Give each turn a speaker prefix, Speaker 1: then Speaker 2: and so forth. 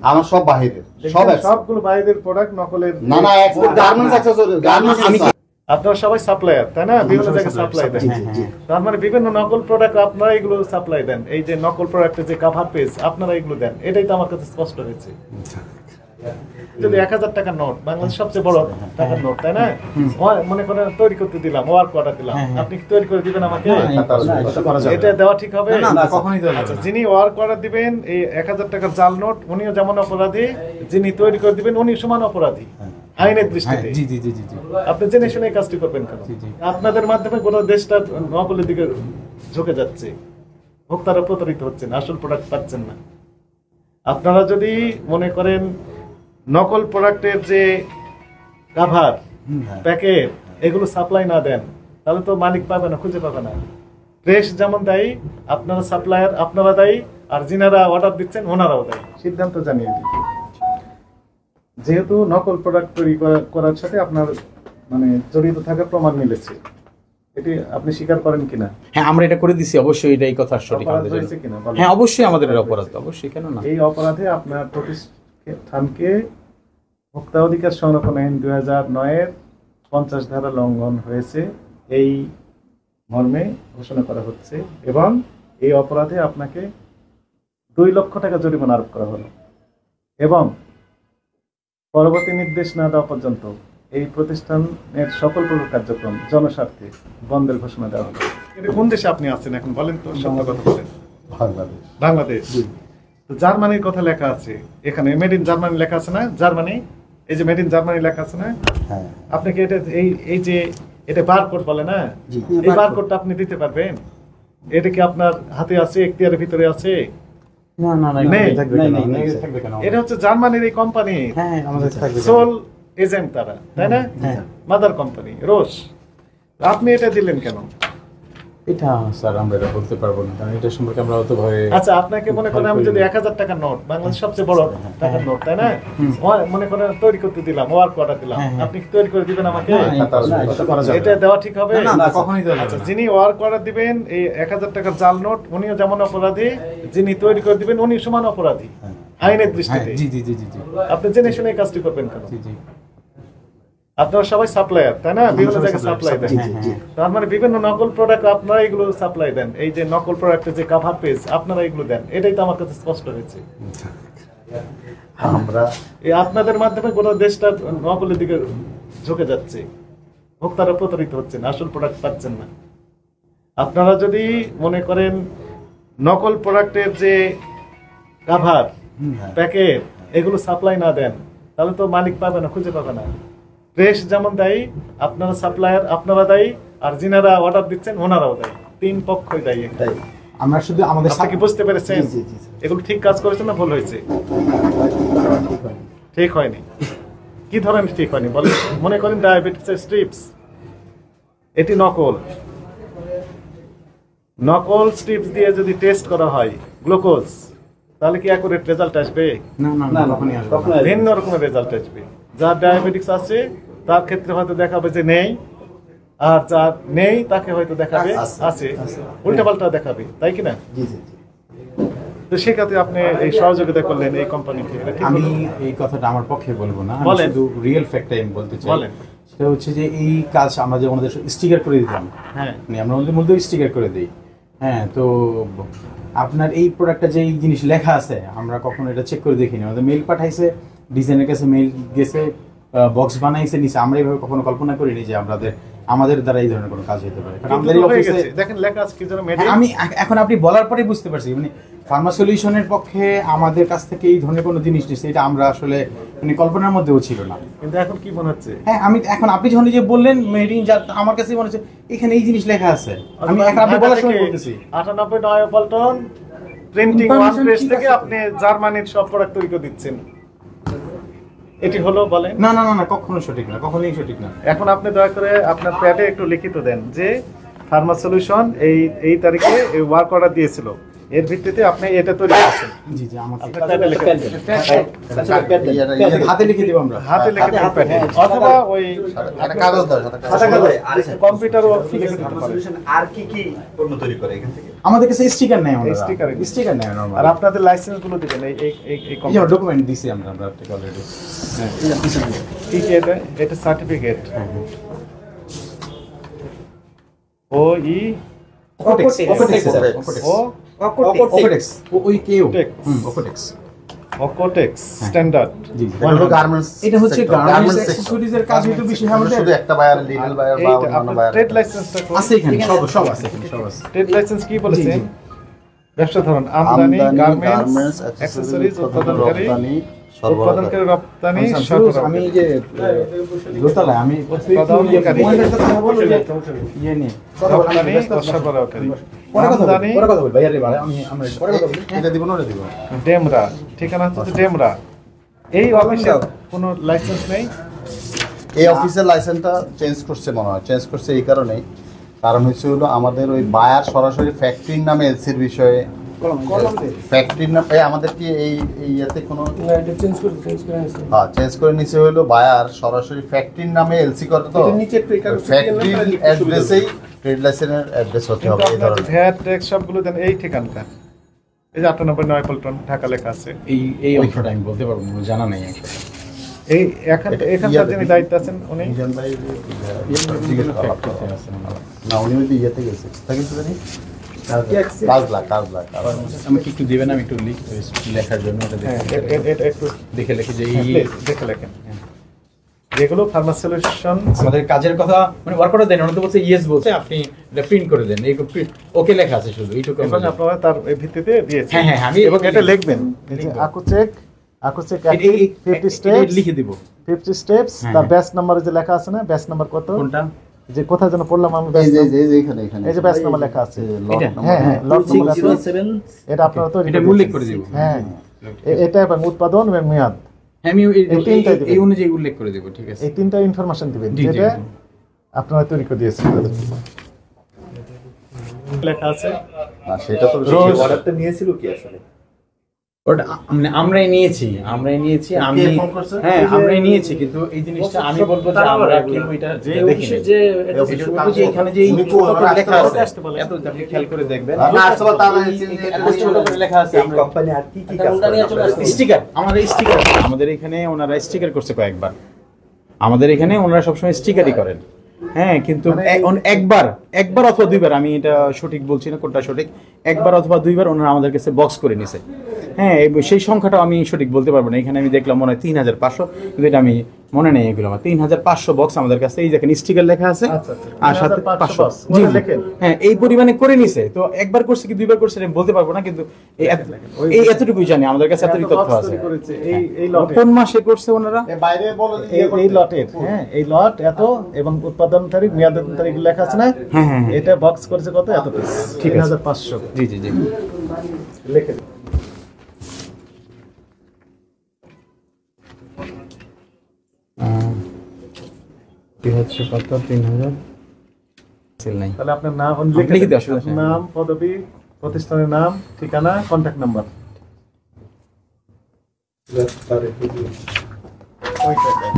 Speaker 1: আমার সব বাহিরের,
Speaker 2: সবগুলো বাইরের প্রোডাক্ট নকলের।
Speaker 1: না না, গার্মেন্টস অ্যাকসেসরি, গার্মেন্টস।
Speaker 2: আপনারা সবাই সাপ্লায়ার, তাই না? বিভিন্ন জায়গায় সাপ্লাই দেন। তার মানে বিভিন্ন নকল প্রোডাক্ট আপনারা এগুলো সাপ্লাই দেন। এই যে নকল প্রোডাক্টের যে কভার পেজ আপনারা এগুলো দেন, এটাই তো আমার কাছে স্পষ্ট হয়েছে। যদি 1000 টাকার নোট, বাংলাদেশের সবচেয়ে বড় টাকার নোট, তাই না? মনে করেন তৈরি করতে দিলাম, ওয়ার্ক অর্ডার দিলাম, আপনি কি তৈরি করে দিবেন আমাকে? এটা দেওয়া ঠিক হবে? আচ্ছা, যিনি ওয়ার্ক অর্ডার দিবেন এই 1000 টাকার জাল নোট, উনিও যেমন অপরাধী, যিনি তৈরি করে দিবেন উনি সমান অপরাধী আইনের দৃষ্টিতে। আপনি জেনে শুনে কাজটি করবেন কেন? আপনাদের মাধ্যমে গোটা দেশটা নকলের দিকে ঝুঁকে যাচ্ছে, ভোক্তারা প্রতারিত হচ্ছেন, আসল প্রোডাক্ট পাচ্ছেন না। আপনারা যদি মনে করেন নকল প্রোডাক্টের যে কাভার, প্যাকেট, এগুলো সাপ্লাই না দেন, তাহলে তো মালিক পাবে না, খুঁজে পাবে না। প্রেস যেমন দায়ী, আপনারা সাপ্লায়ার আপনারা দায়ী, আর যিনারা অর্ডার দিচ্ছেন ওনারাও দায়ী। সিদ্ধান্ত জানিয়ে দিন। যেহেতু নকল প্রোডাক্ট তৈরি করার সাথে আপনার মানে জড়িত থাকার প্রমাণ মিলেছে, এটি আপনি স্বীকার করেন কিনা?
Speaker 3: হ্যাঁ, আমরা এটা করে দিছি, অবশ্যই এটাই কথা সঠিক। হ্যাঁ, অবশ্যই আমাদের অপরাধ, অবশ্যই, কেন না?
Speaker 2: এই অপরাধে আপনার প্রতিষ্ঠানকে ভোক্তা অধিকার সংরক্ষণ আইন 2009-এর 50 ধারা লঙ্ঘন হয়েছে এই মর্মে ঘোষণা করা হচ্ছে, এবং এই অপরাধে আপনাকে 2 লক্ষ টাকা জরিমানা আরোপ করা হলো, এবং পরবর্তী নির্দেশ না দেওয়া পর্যন্ত এই প্রতিষ্ঠানের সকল প্রকার কার্যক্রম জনস্বার্থে বন্ধের ঘোষণা দেওয়া হলো। এটা কোন দেশে আপনি আছেন এখন বলেন তো, সত্য কথা বলেন। বাংলাদেশ। তো জার্মানির কথা লেখা আছে এখানে, মেড ইন জার্মানি লেখা আছে না? জার্মানি, এই যে মেড ইন জার্মানি লেখা আছে না? আপনাকে এটা এই যে এটা বারকোড বলে না, এই বারকোডটা আপনি দিতে পারবেন? এটা কি আপনার হাতে আছে, এখতিয়ারের ভিতরে আছে?
Speaker 3: না না না,
Speaker 2: এটা হচ্ছে জার্মানির এই কোম্পানি, সোল এজেন্ট তারা, তাই না? Mother company rose. আপনি এটা দিলেন কেন?
Speaker 3: এটা স্যার আমরা এটা বলতে পারবো না, কারণ এটা সম্পর্কে আমরা অত ভয়।
Speaker 2: আচ্ছা, আপনাকে মনে করেন আমি যদি 1000 টাকার নোট, বাংলাদেশের সবচেয়ে বড় টাকার নোট, তাই না? মনে করেন তৈরি করতে দিলাম, ওয়ার্ক অর্ডার দিলাম, আপনি কি তৈরি করে দিবেন আমাকে? এটা দেওয়া ঠিক হবে? আচ্ছা, যিনি ওয়ার্ক অর্ডার দিবেন এই 1000 টাকার জাল নোট, উনিও যেমন অপরাধী, যিনি তৈরি করে দিবেন উনি সমান অপরাধী আইনের দৃষ্টিতে। আপনি জেনে শুনে কাজটি করবেন কেন? আপনারা সবাই সাপ্লায়ার, তাই না? বিভিন্ন জায়গায় সাপ্লাই দেন। তার মানে বিভিন্ন নকল প্রোডাক্ট আপনারা এগুলো সাপ্লাই দেন। এই যে নকল প্রোডাক্টের যে কভার পেজ আপনারা এগুলো দেন, এটাই তো আমার কাছে স্পষ্ট হয়েছে।
Speaker 1: আমরা
Speaker 2: এই আপনাদের মাধ্যমে গোটা দেশটা নকলের দিকে ঝুঁকে যাচ্ছে, ভোক্তারা প্রতারিত হচ্ছেন, আসল প্রোডাক্ট পাচ্ছেন না। আপনারা যদি মনে করেন নকল প্রোডাক্টের যে কভার, প্যাকেট, এগুলো সাপ্লাই না দেন, তাহলে তো মালিক পাবে না, খুঁজে পাবে না। প্রেস যেমন দায়ী, আপনারা সাপ্লায়ার আপনারা দায়ী, আর যিনারা অর্ডার দিচ্ছেন ওনারাও দায়ী। 3 পক্ষই দায়ী।
Speaker 3: আমরা শুধু আমাদের
Speaker 2: কি বুঝতে পেরেছেন? এগুলো ঠিক কাজ করেছেন না ভুল হয়েছে? ঠিক হয়নি। কি ধরনের ঠিক হয়নি বলেন? মনে করেন ডায়াবেটিসের স্ট্রিপস, এটি নকল। নকল স্ট্রিপস দিয়ে যদি টেস্ট করা হয় গ্লুকোজ, তাহলে কি অ্যাকুরেট রেজাল্ট আসবে?
Speaker 3: না না,
Speaker 2: ভিন্ন রকমের রেজাল্ট আসবে। যার ডায়াবেটিস আছে তার ক্ষেত্রে হয়তো দেখাবে যে নেই, আর যার নেই তাকে হয়তো দেখাবে আছে, উল্টাপাল্টা দেখাবে, তাই কিনা? তো সেক্ষেত্রে আপনি এই সহযোগিতা করলেন এই কোম্পানিকে।
Speaker 3: আমি এই কথাটা আমার পক্ষে বলবো না, আমি শুধু রিয়েল ফ্যাক্টটা আমি বলতে চাই। সেটা হচ্ছে যে এই কাজ আমরা যে ওনাদের স্টিকার করে দিতাম, হ্যাঁ, আমরা ওনাদের মধ্যে স্টিকার করে দিই। হ্যাঁ, তো আপনার এই প্রোডাক্টটা যে জিনিস লেখা আছে আমরা কখনো এটা চেক করে দেখিনি। আমাদের মেইল পাঠাইছে, ডিজাইনের কাছে মেইল গেছে, বক্স বানাইছে নিচে, আমরা এইভাবে কখনো কল্পনা করিনি যে আমাদের দ্বারা এই ধরনের কোনো কাজ হতে পারে।
Speaker 2: দেখেন লেখা আছে কি যেন,
Speaker 3: আমি এখন আপনি বলার পরেই বুঝতে পারছি, মানে ফার্মা সলিউশনের পক্ষে আমাদের কাছ থেকে এই ধরনের কোনো জিনিস নিচ্ছে, এটা আমরা আসলে মানে কল্পনার মধ্যেও ছিল না।
Speaker 2: কিন্তু এখন কি মনে হচ্ছে?
Speaker 3: হ্যাঁ, আমি এখন আপনি যখন যে বললেন মেরিন, আমার কাছে মনে হচ্ছে এখানে এই জিনিস লেখা আছে। আমি এখন আপনি বলার সময় বলতেছি
Speaker 2: 98 নয়াপল্টন প্রিন্টিং ওয়ান প্রেস থেকে আপনি জার্মানির সব প্রোডাক্ট তৈরি করে দিচ্ছেন, এটি হলো বলেন?
Speaker 3: না না না, কখনো সঠিক না, কখনোই সঠিক না।
Speaker 2: এখন আপনি দয়া করে আপনার প্যাডে একটু লিখিত দেন যে ফার্মা সলিউশন এই তারিখে এই ওয়ার্ক অর্ডার দিয়েছিল, এর ভিত্তিতে আপনি এটা তৈরি করছেন।
Speaker 3: জি জি আমাকে
Speaker 2: আপনার চাইলে লিখে দিন।
Speaker 3: হাতে লিখে দিব আমরা।
Speaker 2: হাতে লিখে দিন প্যাড, অথবা ওই
Speaker 1: একটা কাগজ দাও,
Speaker 2: খাতা কাগজ, কম্পিউটারও লিখে দিতে পারেন।
Speaker 4: আর কি কি পণ্য তৈরি করে এখান থেকে?
Speaker 3: আমাদের কাছে স্টিকার নেই, আমরা
Speaker 2: Sticker-
Speaker 3: স্টিকার নেই নরমাল।
Speaker 2: আর আপনাদের লাইসেন্স গুলো দিবেন এই এই এই এই
Speaker 3: এই যে ডকুমেন্ট দিছি আমরা ঠিক অলরেডি।
Speaker 2: কি কি এটা? এটা সার্টিফিকেট ও ই
Speaker 3: ওকোটেক্স
Speaker 2: ও
Speaker 3: ওকোটেক্স ওই কেউ
Speaker 2: টেক।
Speaker 3: ওকোটেক্স
Speaker 2: অকোটেক্স স্ট্যান্ডার্ড।
Speaker 3: জি
Speaker 1: এটা হলো গার্মেন্টস,
Speaker 3: এটা হচ্ছে গার্মেন্টস অ্যাকসেসরিজ এর কাজ একটু বেশি আমাদের
Speaker 1: শুধু একটা বায়ার, লিটল বায়ার বা
Speaker 2: এইটা
Speaker 1: অন্যান্য
Speaker 2: আপনার
Speaker 1: বায়ার
Speaker 2: ট্রেড লাইসেন্সটা
Speaker 3: আছে এখানে, সব আছে এখানে, সব আছে।
Speaker 2: ট্রেড লাইসেন্স কি বলেছেন?
Speaker 3: জি,
Speaker 2: ব্যবসা ধরন আমদানি, গার্মেন্টস,
Speaker 1: গার্মেন্টস,
Speaker 2: অ্যাকসেসরিজ,
Speaker 1: উৎপাদন,
Speaker 2: উৎপাদনকারী,
Speaker 1: রপ্তানি,
Speaker 2: উৎপাদনকারী, রপ্তানি,
Speaker 3: আমি
Speaker 2: সরবরাহকারী।
Speaker 3: যে দোতলায় আমি
Speaker 2: উৎপাদনকারী,
Speaker 3: ইয়ে নিয়ে
Speaker 2: রপ্তানি ও সরবরাহকারী,
Speaker 3: পরে কথা
Speaker 2: আমদানি,
Speaker 3: বলবো, পরে কথা বলবো ভাইয়া রে ভাই, আমি আমরা পরে কথা বলবো। এটা দিব না, ওটা দিব।
Speaker 2: ডেমরা, ঠিকানা হচ্ছে ডেমরা। এই অফিসে কোনো লাইসেন্স নেই।
Speaker 1: এই অফিসের লাইসেন্সটা চেঞ্জ করছে মনে হয়, চেঞ্জ করছে এই কারণেই, কারণ হচ্ছে হলো আমাদের ওই বায়ার সরাসরি ফ্যাক্টরির নামে এলসির বিষয়ে, ফ্যাক্টরির নাম আমাদের কি এই ইয়েতে কোনো হ্যাঁ চেঞ্জ করে নিচে হলো বায়ার সরাসরি ফ্যাক্টরির নামে এলসি করে, তো ফ্যাক্টরির অ্যাড্রেসেই ট্রেড লাইসেন্সের অ্যাড্রেস হতে
Speaker 2: কিন্তু
Speaker 1: হবে এই
Speaker 2: আপনার
Speaker 1: ধরনের।
Speaker 2: ভ্যাট ট্যাক্স সবগুলো দেন এই ঠিকানাটা। এই যে 98 পল্টন ঢাকা লেখা আছে।
Speaker 3: এই অংশটা আমি বলতে পারবো না, জানা নাই অংশটা।
Speaker 2: এই এখানকার যিনি দায়িত্ব আছেন উনি
Speaker 1: মিজান ভাই জিজ্ঞেস করা লাগবে। না উনি ওই ইয়েতে গেছে, তাকে কি জানি কাজলা।
Speaker 3: আমাকে একটু দিবেন, আমি একটু লেখার জন্য ওটা
Speaker 2: হ্যাঁ, এটা একটু
Speaker 3: দেখে যে
Speaker 2: please দেখে লেখেন। যেগুলো ফার্মা সলিউশন
Speaker 3: আমাদের কাজের কথা মানে ওয়ার্ক অর্ডার দেন, ওনারা তো বলছে ইয়েস বলছে, আপনি এটা প্রিন্ট করে দেন, এই ওকে লেখা আছে শুধু এইটুকু।
Speaker 2: এবং আপনারা তার এই ভিত্তিতে দিয়েছেন।
Speaker 3: হ্যাঁ, হ্যাঁ, আমি
Speaker 2: এবং এটা লিখবেন
Speaker 3: লিখবো।
Speaker 2: আকুচেক
Speaker 3: এই
Speaker 2: 50 স্টেপস
Speaker 3: লিখে দিব।
Speaker 2: 50 স্টেপস
Speaker 3: হ্যাঁ,
Speaker 2: তার
Speaker 3: হ্যাঁ।
Speaker 2: ব্যাচ নাম্বার যে লেখা আছে না, ব্যাচ নাম্বার কত,
Speaker 3: কোনটা?
Speaker 2: যে কোথায় যেন পড়লাম আমি,
Speaker 1: এই
Speaker 2: ব্যাচ
Speaker 1: যে
Speaker 2: নাম্বার,
Speaker 1: এই যে এখানে
Speaker 2: এই যে ব্যাচ নাম্বার লেখা আছে। হ্যাঁ হ্যাঁ, লট নাম্বার আছে, এটা আপনারা তৈরি
Speaker 3: এটা
Speaker 2: করে
Speaker 3: উল্লেখ
Speaker 2: দিয়েছেন।
Speaker 3: করে দিব।
Speaker 2: হ্যাঁ, এটা এবং উৎপাদন এবং মেয়াদ,
Speaker 3: হ্যাঁ, আমি
Speaker 2: এই তিনটাই দিবেন।
Speaker 3: এই অনুযায়ী উল্লেখ করে দেব, ঠিক আছে।
Speaker 2: এই তিনটা ইনফরমেশন দিবেন,
Speaker 3: জি, জি,
Speaker 2: যেটা
Speaker 3: জি।
Speaker 2: আপনারা তৈরি করে দিয়েছেন। লেখা আছে
Speaker 1: না সেটা তো
Speaker 2: রোজ
Speaker 4: অর্ডারটা নিয়েছিল কি আসলে?
Speaker 3: ওটা মানে আমরাই নিয়েছি আমি।
Speaker 1: কে ফোন করছে?
Speaker 3: হ্যাঁ, আমরাই নিয়েছি, কিন্তু এই জিনিসটা আমি বলবো যে আমরা কেউ এটা
Speaker 2: যে
Speaker 3: দেখিনি।
Speaker 2: অফিসে যে
Speaker 3: এটা বলবো যে এখানে যে এই
Speaker 1: উনি
Speaker 3: ছোট করে
Speaker 1: আসতে
Speaker 3: লেখা আছে,
Speaker 2: আসতে বলে।
Speaker 3: এত আপনি খেয়াল করে দেখবেন,
Speaker 1: না, আসতে বলে তাহলে
Speaker 3: এত ছোট করে লেখা আছে।
Speaker 4: এই
Speaker 3: আমরা
Speaker 4: কোম্পানি আর কি কি কাজ করে?
Speaker 3: স্টিকার, আমাদের স্টিকার আছে, আমাদের এখানে ওনারা স্টিকার করছে কয়েকবার। আমাদের এখানে ওনারা সবসময় স্টিকারই করেন। হ্যাঁ, কিন্তু একবার অথবা দুইবার, আমি এটা সঠিক বলছি না কোনটা সঠিক, একবার অথবা দুইবার ওনারা আমাদের কাছে বক্স করে নিছে। হ্যাঁ, সেই সংখ্যাটা আমি সঠিক বলতে পারবো না। এখানে আমি দেখলাম মনে হয় 3500, কিন্তু এটা আমি মনে নেই এগুলো আমার। 3500 বক্স আমাদের কাছে, এই দেখেন স্টিকার লেখা আছে,
Speaker 2: আচ্ছা, আচ্ছা,
Speaker 3: আর সাথে
Speaker 2: 3500
Speaker 3: 500
Speaker 2: box, মনে লেখেন।
Speaker 3: হ্যাঁ, এই পরিমাণে করে নিছে। তো একবার করছে কি দুইবার করছে আমি বলতে পারবো না, কিন্তু এই এতটুকুই জানি, আমাদের কাছে এতটুকু তথ্য
Speaker 2: box
Speaker 3: আছে।
Speaker 2: তৈরি করেছে এই লটে,
Speaker 3: কোন মাসে করছে ওনারা?
Speaker 1: বাইরে বলে
Speaker 2: এই লটের, হ্যাঁ এই লট এত, এবং উৎপাদন তারিখ, মেয়াদ তারিখ লেখা আছে না,
Speaker 3: হ্যাঁ, হ্যাঁ, হ্যাঁ।
Speaker 2: এটা বক্স করেছে কত, এত পিস,
Speaker 3: ঠিক আছে।
Speaker 2: 3500
Speaker 3: জি জি জি।
Speaker 2: লিখে দিন।
Speaker 3: কি হচ্ছে কত? 3000 সেল নাই।
Speaker 2: তাহলে আপনার নাম
Speaker 3: লিখে
Speaker 2: লিখে
Speaker 3: দিতে
Speaker 2: দিন,
Speaker 3: অসুবিধা নেই।
Speaker 2: নাম, পদবি, প্রতিষ্ঠানের নাম, ঠিকানা, কন্ট্যাক্ট নাম্বার। ওইটা দেন।